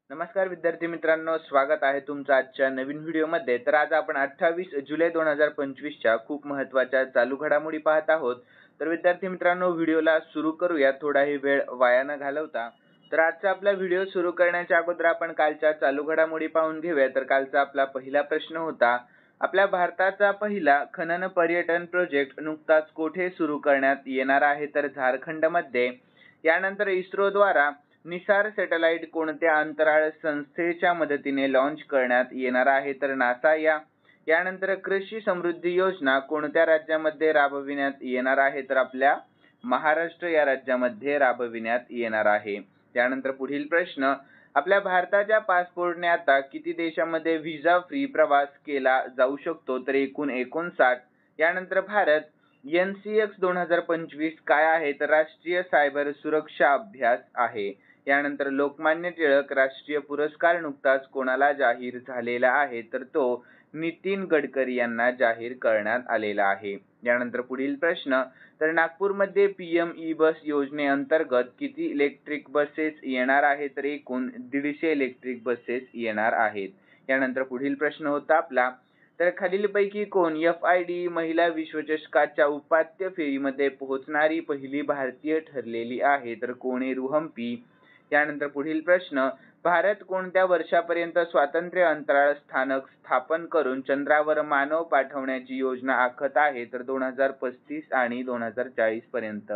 नमस्कार विद्यार्थी मित्रांनो, स्वागत आहे तुमचं आजच्या नवीन व्हिडिओमध्ये। तर आज आपण 28 जुलै 2025 च्या खूप महत्त्वाच्या चालू घडामोडी पाहत आहोत। तर विद्यार्थी मित्रांनो, व्हिडिओला सुरू करूया थोडाही वेळ वाया न घालवता। तर आजचा आपला व्हिडिओ सुरू करण्याच्या अगोदर आपण कालच्या चालू घडामोडी पाहून घेऊया। तर कालचा आपला पहिला प्रश्न होता, आपल्या भारताचा पहिला खनन पर्यटन प्रोजेक्ट नुकताच कोठे सुरू करण्यात येणार आहे? तर झारखंडमध्ये। यानंतर इस्रोद्वारा निसार सॅटेलाइट कोणत्या अंतराळ संस्थेच्या मदतीने लॉन्च करण्यात येणार आहे? तर नासा यानंतर कृषी समृद्धी योजना कोणत्या राज्यामध्ये राबविण्यात येणार आहे? तर आपल्या महाराष्ट्र या राज्यामध्ये राबविण्यात येणार आहे। त्यानंतर पुढील प्रश्न, आपल्या भारताच्या पासपोर्टने आता किती देशामध्ये व्हिसा फ्री प्रवास केला जाऊ शकतो? तर एकूण 59। यानंतर भारत NCX 2025 काय आहे? तर राष्ट्रीय सायबर सुरक्षा अभ्यास आहे। यानंतर लोकमान्य टिळक राष्ट्रीय पुरस्कार नुकताच कोणाला जाहीर झालेला आहे? तर तो नितीन गडकरी यांना जाहीर करण्यात आलेला आहे। यानंतर पुढील प्रश्न, तर नागपूरमध्ये PM ई-बस योजनेअंतर्गत किती इलेक्ट्रिक बसेस येणार आहे? तर एकूण 150 इलेक्ट्रिक बसेस येणार आहेत। यानंतर पुढील प्रश्न होता आपला, तर खालीलपैकी कोण FIDE महिला विश्वचषकाच्या उपांत्य फेरीमध्ये पोहोचणारी पहिली भारतीय ठरलेली आहे? तर कोनेरू हम्पी। यानंतर पुढील प्रश्न, भारत कोणत्या वर्षापर्यंत स्वातंत्र्य अंतराळ स्थानक स्थापन करून चंद्रावर मानव पाठवण्याची योजना आखत आहे? तर 2035 आणि 2040 पर्यंत।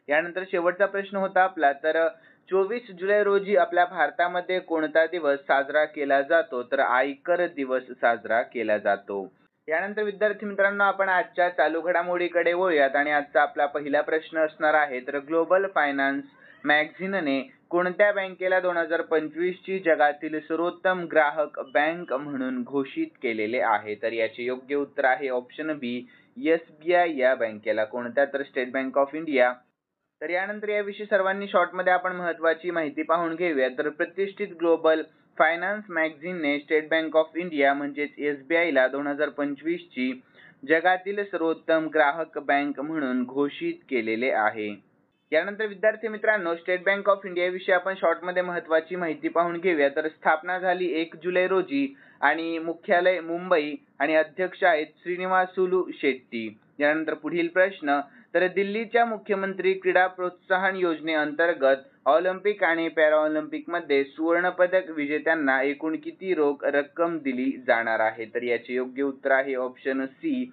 यानंतर शेवटचा प्रश्न होता आपला, तर 24 जुलै रोजी आपल्या भारतामध्ये कोणता दिवस साजरा केला जातो? तर आयकर दिवस साजरा केला जातो। यानंतर विद्यार्थी मित्रांनो, आपण आजच्या चालू घडामोडीकडे वळूयात आणि आजचा आपला पहिला प्रश्न असणार आहे, तर ग्लोबल फायनान्स मॅगझिनने कोणत्या बँकेला 2025 ची जगातील सर्वोत्तम ग्राहक बँक म्हणून घोषित केलेले आहे? तर याचे योग्य उत्तर आहे ऑप्शन बी, SBI या बँकेला। कोणत्या? तर स्टेट बँक ऑफ इंडिया। तर यानंतर याविषयी सर्वांनी शॉर्टमध्ये आपण महत्त्वाची माहिती पाहून घेऊया। तर प्रतिष्ठित ग्लोबल फायनान्स मॅगझिनने स्टेट बँक ऑफ इंडिया म्हणजेच SBI ला 2025 ची जगातील सर्वोत्तम ग्राहक बँक म्हणून घोषित केलेले आहे। यानंतर विद्यार्थी मित्रांनो, स्टेट बँक ऑफ इंडिया विषयी आपण शॉर्टमध्ये महत्त्वाची माहिती पाहून घेऊया। तर स्थापना झाली 1 जुलै रोजी आणि मुख्यालय मुंबई आणि अध्यक्ष आहेत श्रीनिवासुलू शेट्टी। यानंतर पुढील प्रश्न, तर दिल्लीच्या मुख्यमंत्री क्रीडा प्रोत्साहन योजनेअंतर्गत ऑलिम्पिक आणि पॅराऑलिम्पिक मध्ये सुवर्ण पदक विजेत्यांना एकूण किती रोख रक्कम दिली जाणार आहे? तर याचे योग्य उत्तर आहे ऑप्शन सी,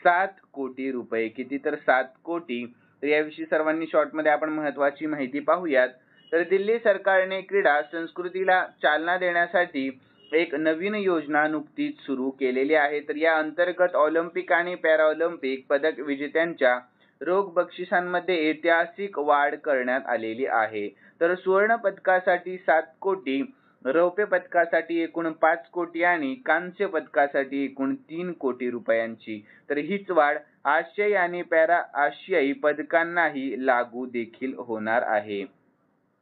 7 कोटी रुपये। किती? तर 7 कोटी। तर याविषयी सर्वांनी शॉर्टमध्ये आपण महत्त्वाची माहिती पाहूयात। तर दिल्ली सरकारने क्रीडा संस्कृतीला चालना देण्यासाठी एक नवीन योजना नुकतीच सुरू केलेली आहे। तर या अंतर्गत ऑलिम्पिक आणि पॅराऑलिम्पिक पदक विजेत्यांच्या रोख बक्षिसांमध्ये ऐतिहासिक वाढ करण्यात आलेली आहे। तर सुवर्ण पदकासाठी 7 कोटी, रौप्य पदकासाठी एकूण 5 कोटी आणि कांस्य पदकासाठी एकूण 3 कोटी रुपयांची। तर हीच वाढ आशियाई आणि पॅरा आशियाई पदकांनाही लागू देखील होणार आहे।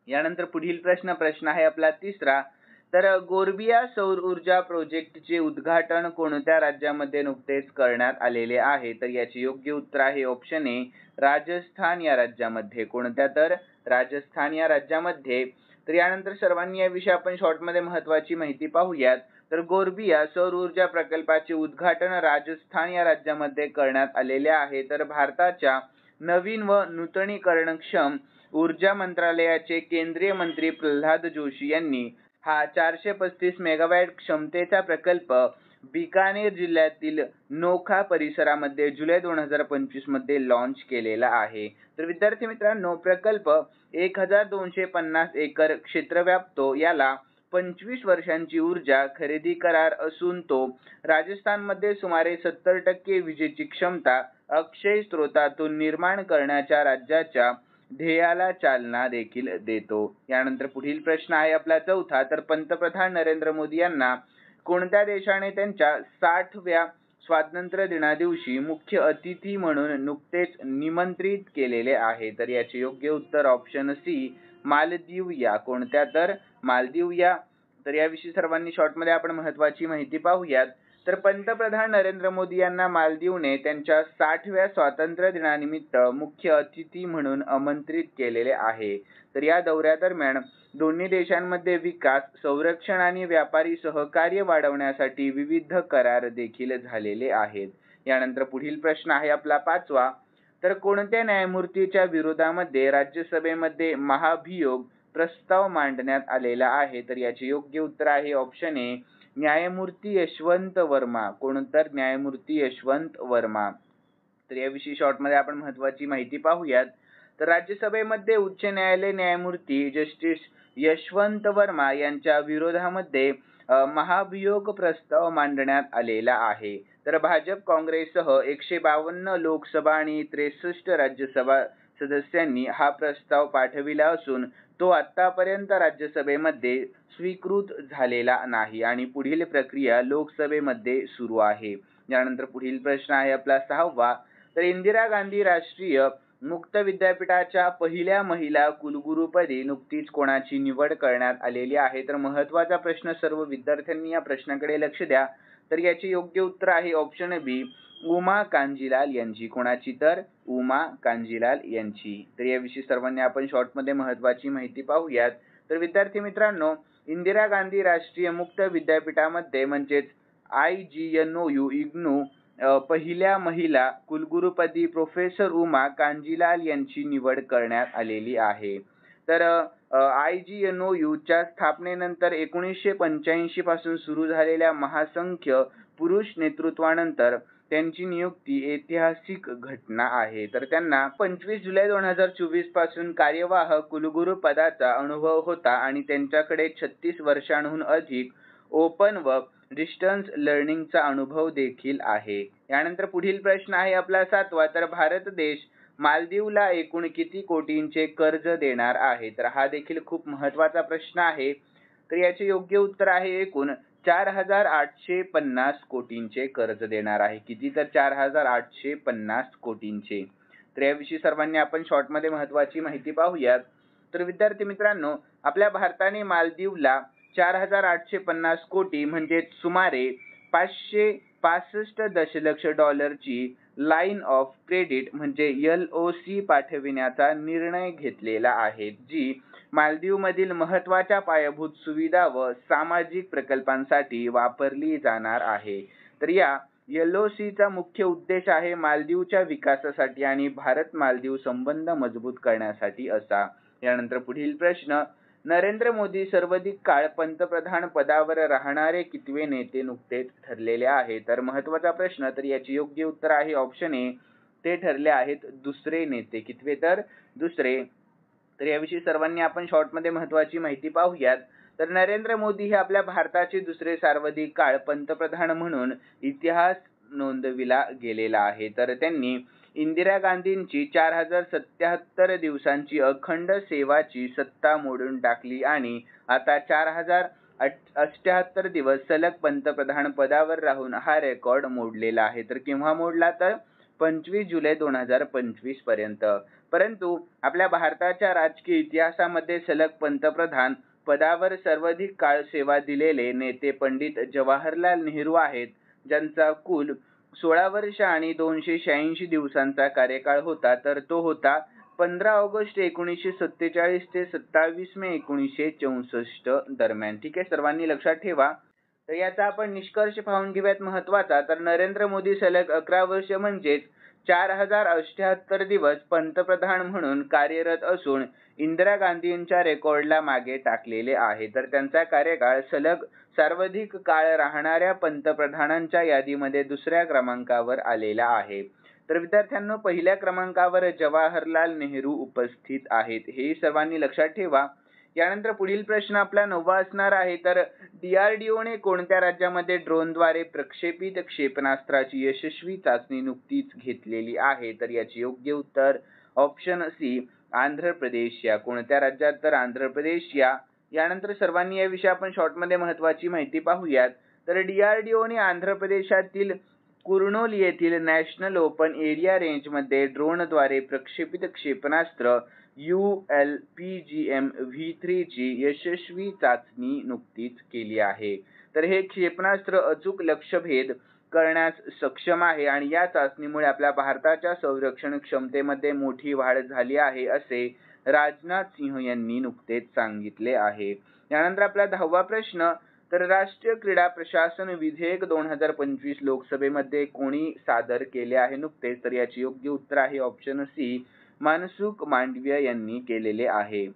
यानंतर पुढील प्रश्न आहे आपला तिसरा, तर गोरबिया सौर ऊर्जा प्रोजेक्टचे उद्घाटन कोणत्या राज्यामध्ये नुकतेच करण्यात आलेले आहे? तर याचे योग्य उत्तर आहे ऑप्शन ए, राजस्थान या राज्यामध्ये। कोणत्या? तर राजस्थान या राज्यामध्ये। तर यानंतर सर्वांनी याविषयी आपण शॉर्टमध्ये महत्त्वाची माहिती पाहूयात। तर गोरबिया सौर ऊर्जा प्रकल्पाचे उद्घाटन राजस्थान या राज्यामध्ये करण्यात आलेले आहे। तर भारताच्या नवीन व नूतनीकरणक्षम ऊर्जा मंत्रालयाचे केंद्रीय मंत्री प्रल्हाद जोशी यांनी हा 435 मेगावॅट क्षमतेचा प्रकल्प बिकानेर जिल्ह्यातील नोखा परिसरामध्ये जुलै 2025 मध्ये लॉन्च केलेला आहे। तर विद्यार्थी मित्रांनो, प्रकल्प 1250 एकर क्षेत्र व्यापतो। याला 25 वर्षांची ऊर्जा खरेदी करार असून तो राजस्थानमध्ये सुमारे 70% विजेची क्षमता अक्षय स्रोतातून निर्माण करण्याच्या राज्याच्या ध्येयाला चालना देखील देतो। यानंतर पुढील प्रश्न आहे आपला चौथा, तर पंतप्रधान नरेंद्र मोदी यांना कोणत्या देशाने त्यांच्या 60व्या स्वातंत्र्य दिनादिवशी मुख्य अतिथी म्हणून नुकतेच निमंत्रित केलेले आहे? तर याचे योग्य उत्तर ऑप्शन सी, मालदीव या। कोणत्या? तर मालदीव या। तर याविषयी सर्वांनी शॉर्टमध्ये आपण महत्त्वाची माहिती पाहूयात। तर पंतप्रधान नरेंद्र मोदी यांना मालदीवने त्यांच्या 60व्या स्वातंत्र्य दिनानिमित्त मुख्य अतिथी म्हणून आमंत्रित केलेले आहे। तर या दौऱ्यादरम्यान दोन्ही देशांमध्ये विकास, संरक्षण आणि व्यापारी सहकार्य वाढवण्यासाठी विविध करार देखील झालेले आहेत। यानंतर पुढील प्रश्न आहे आपला 5वा। तर कोणत्या न्यायमूर्तीच्या विरोधामध्ये राज्यसभेमध्ये महाभियोग प्रस्ताव मांडण्यात आलेला आहे? तर याचे योग्य उत्तर आहे ऑप्शन ए, न्यायमूर्ती यशवंत वर्मा। कोणतर न्यायमूर्ती यशवंत वर्मा। तर याविषयी शॉर्टमध्ये आपण महत्त्वाची माहिती पाहूयात। तर राज्यसभेमध्ये उच्च न्यायालय न्यायमूर्ती जस्टिस यशवंत वर्मा यांच्या विरोधामध्ये महाभियोग प्रस्ताव मांडण्यात आलेला आहे। तर भाजप, काँग्रेससह 152 लोकसभा आणि 63 राज्यसभा सदस्यांनी हा प्रस्ताव पाठविला असून तो आतापर्यंत राज्यसभेमध्ये स्वीकृत झालेला नाही आणि पुढील प्रक्रिया लोकसभेमध्ये सुरू आहे। यानंतर पुढील प्रश्न आहे आपला 6वा। तर इंदिरा गांधी राष्ट्रीय मुक्त विद्यापीठाच्या पहिल्या महिला कुलगुरूपदी नुकतीच कोणाची निवड करण्यात आलेली आहे? तर महत्त्वाचा प्रश्न, सर्व विद्यार्थ्यांनी या प्रश्नाकडे लक्ष द्या। तर याचे योग्य उत्तर आहे ऑप्शन बी, उमा कांजीलाल यांची। कोणाची? तर उमा कांजीलाल यांची। तर याविषयी सर्वांनी आपण शॉर्टमध्ये महत्त्वाची माहिती पाहूयात। तर विद्यार्थी मित्रांनो, इंदिरा गांधी राष्ट्रीय मुक्त विद्यापीठामध्ये म्हणजेच IGNOU इग्नू पहिल्या महिला कुलगुरूपदी प्रोफेसर उमा कांजीलाल यांची निवड करण्यात आलेली आहे। तर IGNOU च्या स्थापनेनंतर 1985 पासून सुरू झालेल्या महासंख्य पुरुष नेतृत्वानंतर त्यांची नियुक्ती ऐतिहासिक घटना आहे। तर त्यांना 25 जुलै 2024 पासून कार्यवाह कुलगुरू पदाचा अनुभव होता आणि त्यांच्याकडे 36 वर्षांहून अधिक ओपन व डिस्टन्स लर्निंगचा अनुभव देखील आहे। यानंतर पुढील प्रश्न आहे आपला 7वा। तर भारत देश मालदीवला एकूण किती कोटींचे कर्ज देणार आहे? तर हा देखील खूप महत्त्वाचा प्रश्न आहे। तर याचे योग्य उत्तर आहे एकूण 4850 कोटींचे कर्ज देणार आहे। किती? तर 4850 कोटींचे। तर याविषयी सर्वांनी आपण शॉर्टमध्ये महत्त्वाची माहिती पाहूयात। तर विद्यार्थी मित्रांनो, आपल्या भारताने मालदीवला 4850 कोटी म्हणजे सुमारे 565 दशलक्ष डॉलरची लाईन ऑफ क्रेडिट म्हणजे LOC पाठविण्याचा निर्णय घेतलेला आहे, जी मालदीवमधील महत्त्वाच्या पायाभूत सुविधा व सामाजिक प्रकल्पांसाठी वापरली जाणार आहे। तर या LOCचा मुख्य उद्देश आहे मालदीवच्या विकासासाठी आणि भारत मालदीव संबंध मजबूत करण्यासाठी असा। यानंतर पुढील प्रश्न, नरेंद्र मोदी सर्वाधिक काळ पंतप्रधान पदावर राहणारे कितवे नेते नुकतेच ठरलेले आहे? तर महत्त्वाचा प्रश्न। तर याचे योग्य उत्तर आहे ऑप्शन ए, ते ठरले आहेत दुसरे नेते। कितवे? तर दुसरे। तर याविषयी सर्वांनी आपण शॉर्टमध्ये महत्त्वाची माहिती पाहूयात। तर नरेंद्र मोदी हे आपल्या भारताचे दुसरे सर्वाधिक काळ पंतप्रधान म्हणून इतिहास नोंदविला गेलेला आहे। तर त्यांनी इंदिरा गांधींची 4077 दिवसांची अखंड सेवाची सत्ता मोडून टाकली आणि आता 4078 दिवस सलग पंतप्रधान पदावर राहून हा रेकॉर्ड मोडलेला आहे। तर केव्हा मोडला? तर 25 जुलै 2025 पर्यंत। परंतु आपल्या भारताच्या राजकीय इतिहासामध्ये सलग पंतप्रधान पदावर सर्वाधिक काळ सेवा दिलेले नेते पंडित जवाहरलाल नेहरू आहेत, ज्यांचा कुल 16 वर्ष आणि 286 दिवसांचा कार्यकाळ होता। तर तो होता 15 ऑगस्ट 1947 ते 27 मे 1964 दरम्यान। ठीक आहे, सर्वांनी लक्षात ठेवा। तर याचा आपण निष्कर्ष पाहून घेऊयात महत्त्वाचा। तर नरेंद्र मोदी सलग 11 वर्ष म्हणजेच 4078 दिवस पंतप्रधान म्हणून कार्यरत असून इंदिरा गांधींच्या रेकॉर्डला मागे टाकलेले आहे। तर त्यांचा कार्यकाळ सलग सर्वाधिक काळ राहणाऱ्या पंतप्रधानांच्या यादीमध्ये दुसऱ्या क्रमांकावर आलेला आहे। तर विद्यार्थ्यांनो, पहिल्या क्रमांकावर जवाहरलाल नेहरू उपस्थित आहेत, हे सर्वांनी लक्षात ठेवा। यानंतर पुढील प्रश्न आपला 9वा असणार आहे। तर DRDOने कोणत्या राज्यामध्ये ड्रोनद्वारे प्रक्षेपित क्षेपणास्त्राची यशस्वी चाचणी नुकतीच घेतलेली आहे? तर याचे योग्य उत्तर ऑप्शन सी, आंध्र प्रदेश या। कोणत्या राज्यात? तर आंध्र प्रदेश या। यानंतर सर्वांनी याविषयी आपण शॉर्टमध्ये महत्त्वाची माहिती पाहूयात। तर DRDOने आंध्र प्रदेशातील कुर्नूल येथील नॅशनल ओपन एरिया रेंजमध्ये ड्रोनद्वारे प्रक्षेपित क्षेपणास्त्र ULPGM V3 ची यशस्वी चाचणी नुकतीच केली आहे. तर हे क्षेपणास्त्र अचूक लक्ष्यभेद करण्यास सक्षम आहे आणि या चाचणीमुळे आपल्या भारताच्या संरक्षण क्षमतेमध्ये मोठी वाढ झाली आहे, असे राजनाथ सिंह यांनी नुकतेच सांगितले आहे. यानंतर आपला 10वा प्रश्न, तर राष्ट्रीय क्रीडा प्रशासन विधेयक 2025 लोकसभेमध्ये कोणी सादर केले आहे नुकतेच? तर याचे योग्य उत्तर आहे ऑप्शन सी, मनसुख मांडवीय यांनी केलेले आहे.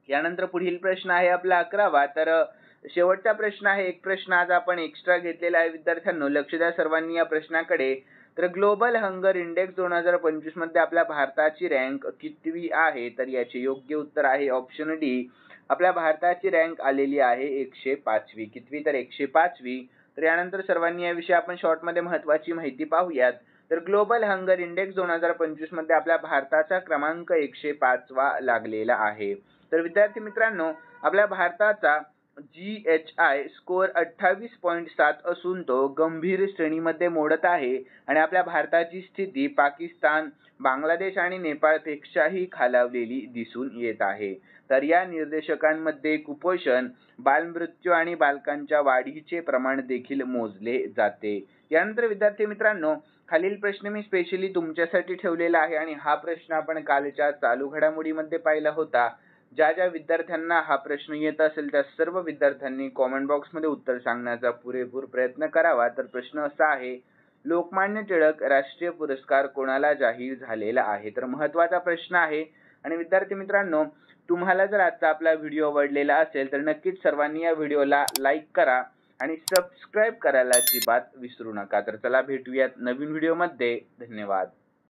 यानंतर पुढील प्रश्न आहे आपला 11वा. तर शेवटचा प्रश्न आहे. एक प्रश्न आज आपण एक्स्ट्रा घेतलेला आहे विद्यार्थ्यांनो, लक्ष द्या सर्वांनी या प्रश्नाकडे. तर ग्लोबल हंगर इंडेक्स 2025 मध्ये आपल्या भारताची रँक कितवी आहे? तर याचे योग्य उत्तर आहे ऑप्शन डी, आपल्या भारताची रँक आलेली आहे 105वी. कितवी? तर 105वी. तर यानंतर सर्वांनी याविषयी आपण शॉर्टमध्ये महत्त्वाची माहिती पाहूयात. तर ग्लोबल हंगर इंडेक्स 2025 मध्ये आपल्या भारताचा क्रमांक 105वा लागलेला आहे. तर विद्यार्थी मित्रांनो, आपल्या भारताचा GHI स्कोअर 28.7 असून तो गंभीर श्रेणीमध्ये मोडत आहे आणि आपल्या भारताची स्थिती पाकिस्तान, बांगलादेश आणि नेपाळपेक्षाही खालावलेली दिसून येत आहे. तर या निर्देशकांमध्ये कुपोषण, बालमृत्यू आणि बालकांच्या वाढीचे प्रमाण देखील मोजले जाते. यानंतर विद्यार्थी मित्रांनो, खालील प्रश्न मी स्पेशली तुमच्यासाठी ठेवलेला आहे आणि हा प्रश्न आपण कालच्या चालू घडामोडीमध्ये पाहिला होता. ज्या ज्या विद्यार्थ्यांना हा प्रश्न येत असेल त्या सर्व विद्यार्थ्यांनी कॉमेंट बॉक्समध्ये उत्तर सांगण्याचा पुरेपूर प्रयत्न करावा. तर प्रश्न असा आहे, लोकमान्य टिळक राष्ट्रीय पुरस्कार कोणाला जाहीर झालेला आहे? तर महत्त्वाचा प्रश्न आहे. आणि विद्यार्थी मित्रांनो, तुम्हाला जर आजचा आपला व्हिडिओ आवडलेला असेल तर नक्कीच सर्वांनी या व्हिडिओला लाईक करा आणि सबस्क्राईब करायला अजिबात विसरू नका. तर चला भेटूयात नवीन व्हिडिओमध्ये. धन्यवाद.